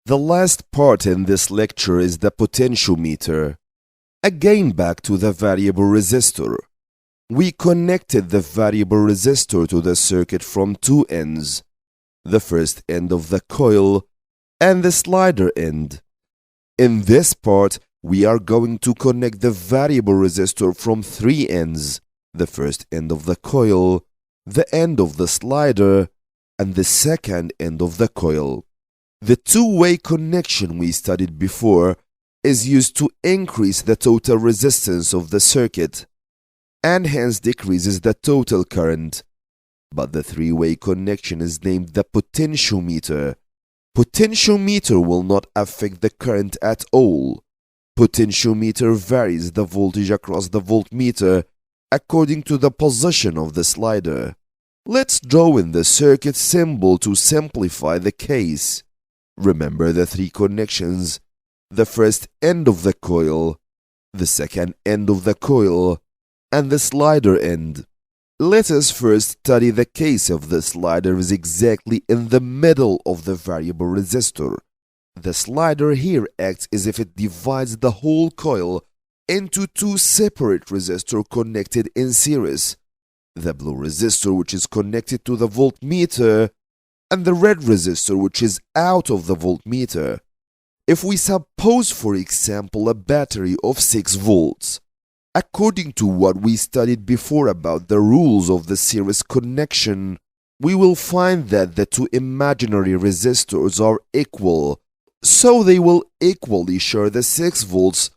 The last part in this lecture is the potentiometer. Again back to the variable resistor. We connected the variable resistor to the circuit from two ends, the first end of the coil and the slider end. In this part, we are going to connect the variable resistor from three ends, the first end of the coil, the end of the slider, and the second end of the coil. The two-way connection we studied before is used to increase the total resistance of the circuit and hence decreases the total current. But the three-way connection is named the potentiometer. Potentiometer will not affect the current at all. Potentiometer varies the voltage across the voltmeter according to the position of the slider. Let's draw in the circuit symbol to simplify the case. Remember the three connections: the first end of the coil, the second end of the coil, and the slider end. Let us first study the case of the slider is exactly in the middle of the variable resistor. The slider here acts as if it divides the whole coil into two separate resistors connected in series: the blue resistor, which is connected to the voltmeter, and the red resistor, which is out of the voltmeter. If we suppose, for example, a battery of 6 volts, according to what we studied before about the rules of the series connection, we will find that the two imaginary resistors are equal, so they will equally share the 6 volts,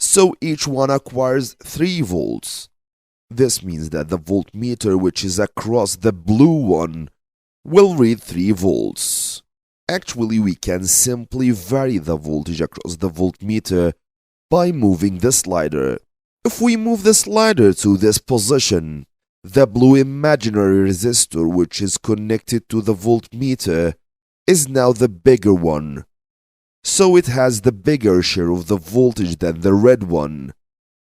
so each one acquires 3 volts. This means that the voltmeter, which is across the blue one, will read 3 volts. Actually, we can simply vary the voltage across the voltmeter by moving the slider. If we move the slider to this position, the blue imaginary resistor, which is connected to the voltmeter, is now the bigger one, so it has the bigger share of the voltage than the red one.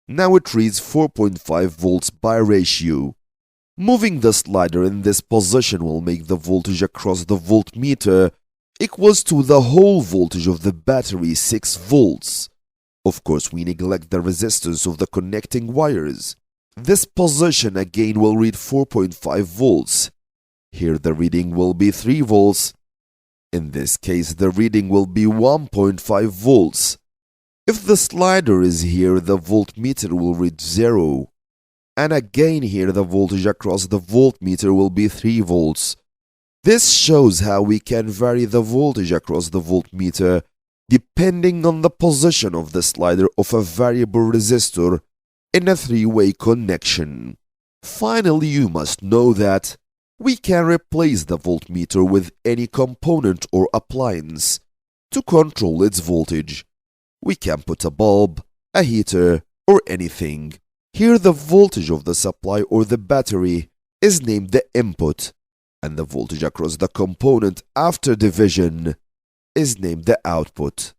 Now it reads 4.5 volts by ratio. Moving the slider in this position will make the voltage across the voltmeter equals to the whole voltage of the battery, 6 volts. Of course, we neglect the resistance of the connecting wires. This position again will read 4.5 volts. Here the reading will be 3 volts. In this case, the reading will be 1.5 volts. If the slider is here, the voltmeter will read 0. And again here the voltage across the voltmeter will be 3 volts. This shows how we can vary the voltage across the voltmeter depending on the position of the slider of a variable resistor in a three-way connection. Finally, you must know that we can replace the voltmeter with any component or appliance to control its voltage. We can put a bulb, a heater, or anything. Here the voltage of the supply or the battery is named the input, and the voltage across the component after division is named the output.